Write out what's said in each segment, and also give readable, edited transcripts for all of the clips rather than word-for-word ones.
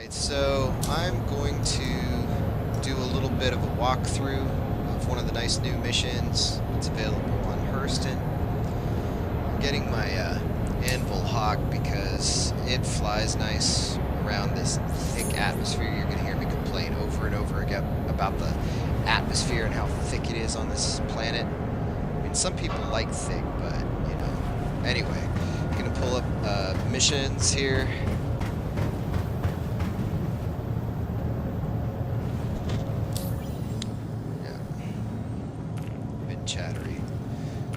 Alright, so I'm going to do a little bit of a walkthrough of one of the nice new missions that's available on Hurston. I'm getting my Anvil Hawk because it flies nice around this thick atmosphere. You're going to hear me complain over and over again about the atmosphere and how thick it is on this planet. I mean, some people like thick, but, you know. Anyway, I'm going to pull up missions here. Chattery.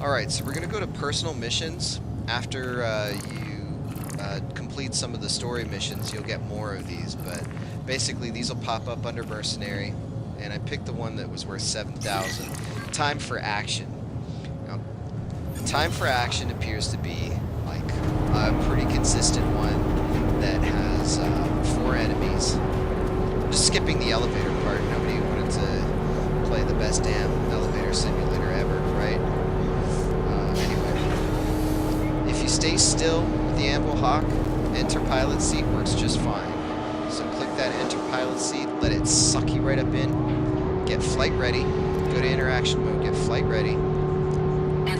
Alright, so we're going to go to personal missions. After you complete some of the story missions, you'll get more of these, but basically these will pop up under Mercenary, and I picked the one that was worth 7,000. Time for action. Now, time for action appears to be like a pretty consistent one that has 4 enemies. Just skipping the elevator part. Nobody wanted to play the best damn elevator simulator ever, right? Anyway, if you stay still with the Anvil Hawk, enter pilot seat works just fine. So click that enter pilot seat, let it suck you right up in, get flight ready, go to interaction mode, get flight ready,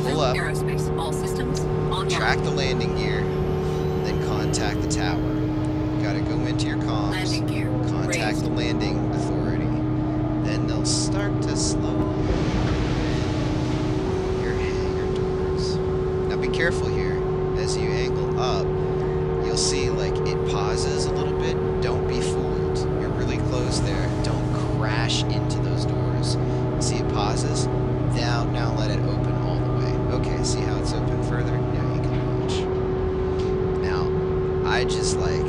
pull up, aerospace, all systems online. Track the landing gear, then contact the tower. You gotta go into your comms, Landing gear contact raised. the landing authority. Then they'll start to slow your hangar doors. Now be careful here. As you angle up, you'll see like it pauses a little bit. Don't be fooled. You're really close there. Don't crash into those doors. See it pauses? Now let it open all the way. Okay, see how it's open further? Now you can launch. Now, I just like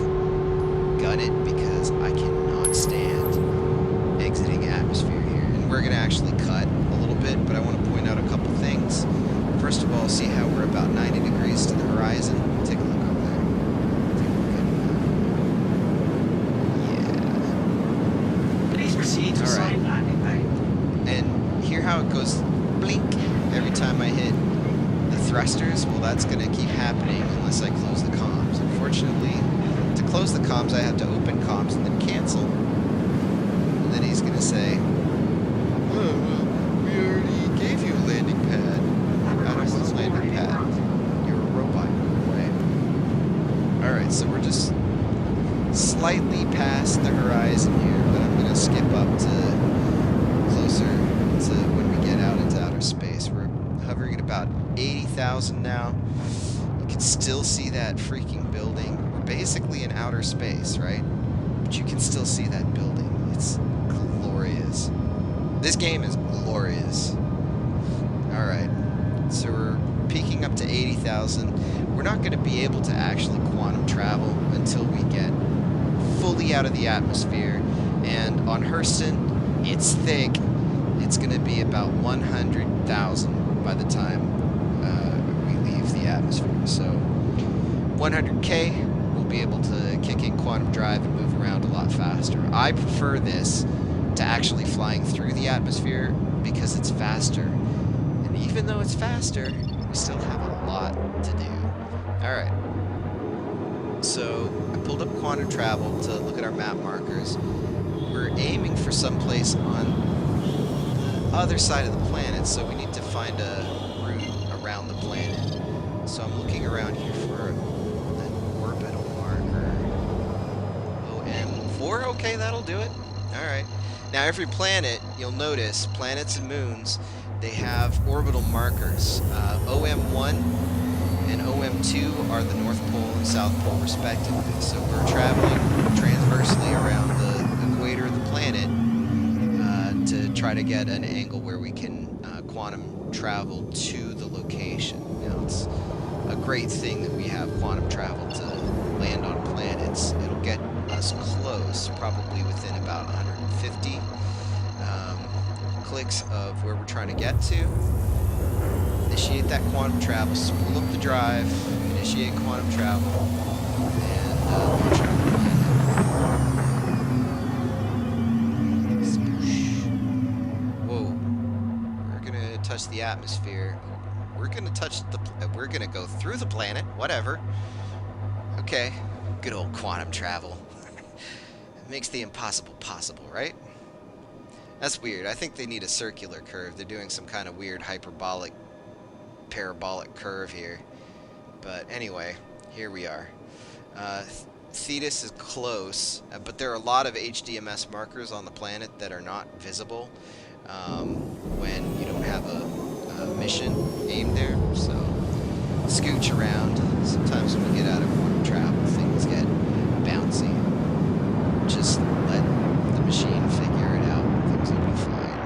gun it because I cannot stand exiting atmosphere here. And we're going to actually cut a little bit, but I want to point out a couple things. First of all, see how we're about 90 degrees to the horizon? Take a look over there. Take a look at yeah. Please proceed to side landing bay. And hear how it goes blink every time I hit the thrusters? Well, that's going to keep happening unless I close the comms. Unfortunately, to close the comms, I have to open comms and then cancel. And then he's going to say, oh, well, we already gave you a landing pad. I don't want a landing pad. You're a robot. Go away. Alright, so we're just slightly past the horizon here, but I'm going to skip up to closer to when we get out into outer space. We're hovering at about 80,000 now. You can still see that freaking building. We're basically in outer space, right? But you can still see that building. It's glorious. This game is glorious. Alright, so we're peaking up to 80,000. We're not going to be able to actually quantum travel until we get fully out of the atmosphere. And on Hurston, it's thick. It's going to be about 100,000 by the time we leave the atmosphere. So 100K, we'll be able to kick in quantum drive and move around a lot faster. I prefer this to actually flying through the atmosphere because it's faster. And even though it's faster, we still have a lot to do. Alright. So I pulled up quantum travel to look at our map markers. We're aiming for some place on the other side of the planet, so we need to find a route around the planet. So I'm looking around here for an orbital marker. OM4, okay, that'll do it. Alright. Now every planet, you'll notice, planets and moons, they have orbital markers. OM1 and OM2 are the North Pole and South Pole respectively. So we're traveling transversely around the equator of the planet to try to get an angle where we can quantum travel to the location. Now, it's a great thing that we have quantum travel to land on planets. It'll get us close, probably within about 150 clicks of where we're trying to get to. Initiate that quantum travel, spool up the drive, initiate quantum travel, and launch out the planet. Whoa. We're gonna touch the atmosphere. We're gonna touch the... we're gonna go through the planet, whatever. Okay. Good old quantum travel. Makes the impossible possible, right? That's weird. I think they need a circular curve. They're doing some kind of weird hyperbolic, parabolic curve here. But anyway, here we are. Thetis is close, but there are a lot of HDMS markers on the planet that are not visible when you don't have a mission aimed there. So scooch around. Sometimes when we get out of warp travel, things get bouncy. Just let the machine figure it out. Things will be fine.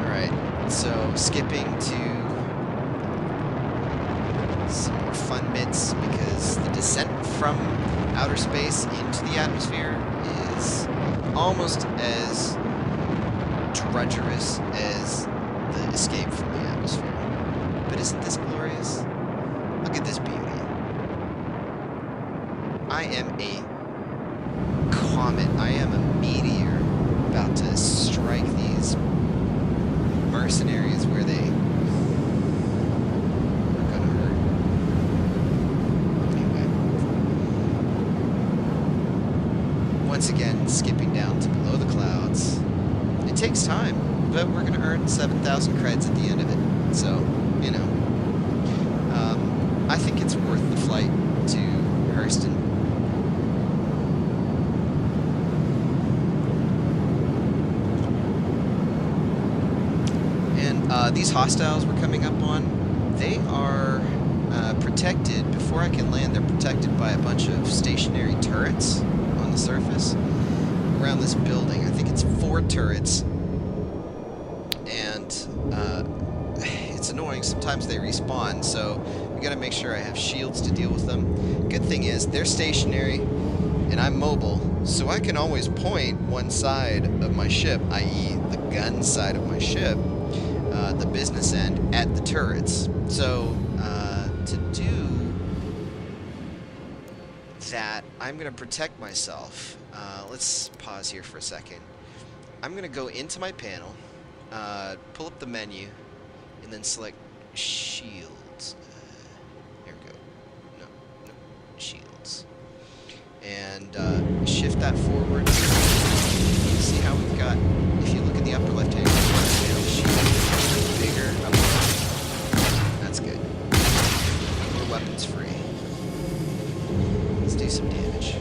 Alright, so skipping to some more fun bits, because the descent from outer space into the atmosphere is almost as drudgerous as the escape from the atmosphere. But isn't this glorious? Look at this beauty. I am a comet. I am a meteor about to strike these mercenaries where they are gonna hurt. Anyway. Once again, skipping down to below the clouds. It takes time, but we're gonna earn 7,000 creds at the end of it. So, you know. I think it's worth the flight to Hurston. These hostiles we're coming up on, they are protected. Before I can land, they're protected by a bunch of stationary turrets on the surface around this building. I think it's 4 turrets, and it's annoying. Sometimes they respawn, so we gotta make sure I have shields to deal with them. Good thing is they're stationary, and I'm mobile, so I can always point one side of my ship, i.e. the gun side of my ship, the business end, at the turrets. So to do that, I'm going to protect myself. Let's pause here for a second. I'm going to go into my panel, pull up the menu, and then select shields. Here we go. No, shields. And shift that forward. See how we've got, if you look in the upper left-hand corner, the shield bigger up there. That's good. We're weapons free. Let's do some damage.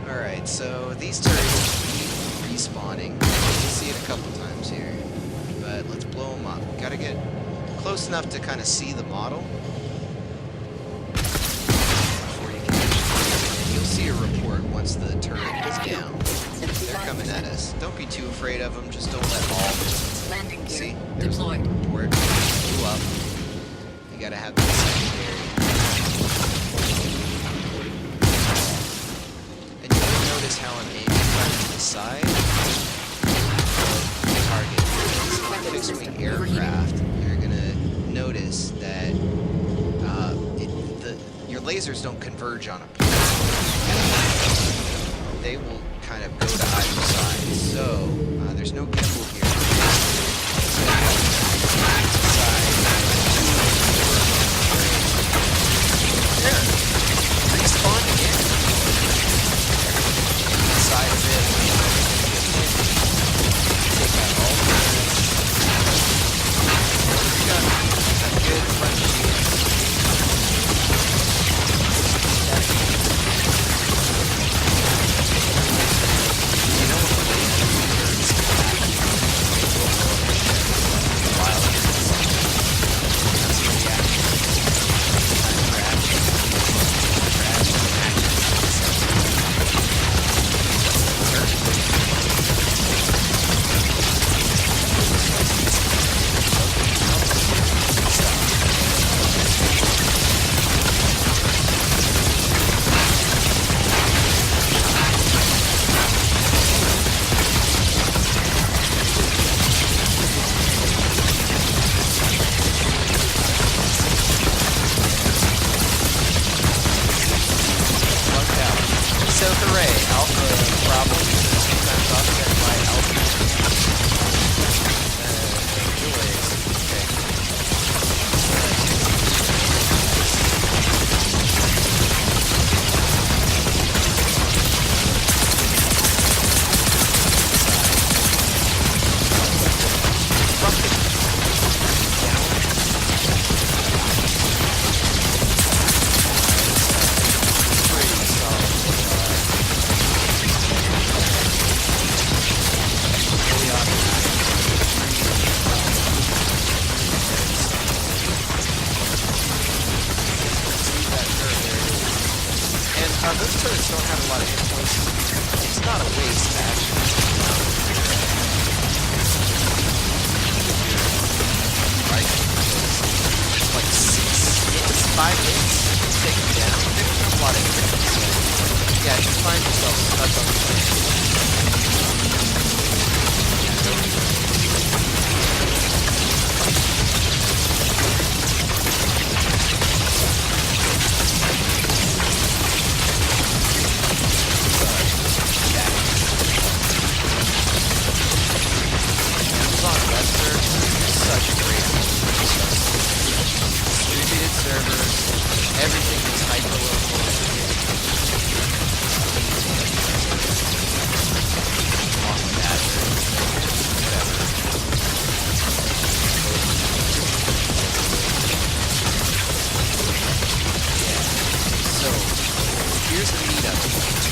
Alright, so these turrets keep respawning. You'll see it a couple times here. But let's blow them up. Gotta get close enough to kind of see the model before you can actually, and you'll see a report once the turret is down. They're coming at us. Don't be too afraid of them. Just don't let all of them. Landing gear See? There's deployed. a report. Blew up. You gotta have that secondary. And you might notice how I'm aiming right to the side of the target. So on fixed-wing aircraft, you're gonna notice that your lasers don't converge on a point. They will kind of go to either side. So there's no gimbal here. So there. Respawn again. Side of it. Take out all the turrets. We got a good front shield. So hooray, Alpha problem is sometimes offset by Alpha delays. Okay. Those turrets don't have a lot of hit points. It's not a waste, actually. Right? It's like 6 hits, 5 hits. Take them down. They don't have a lot of hit points. Yeah, if you find yourself stuck on the such a great distributed servers, everything is hyper-local. Whatever. Yeah. So, here's the meetup.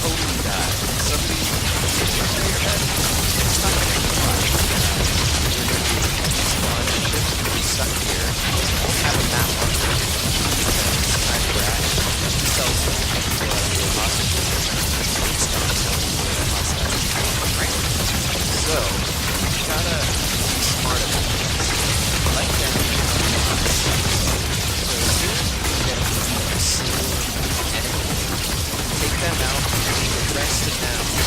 Totally died. Somebody hit your head. It's not going to be fun. Stuck here, won't have a map on it. Kind of crash. Sells hostages. It's gonna sell hostages. Right? So, you gotta be smart about this. Like that. So as soon as you get a single enemy, take them out, the rest of them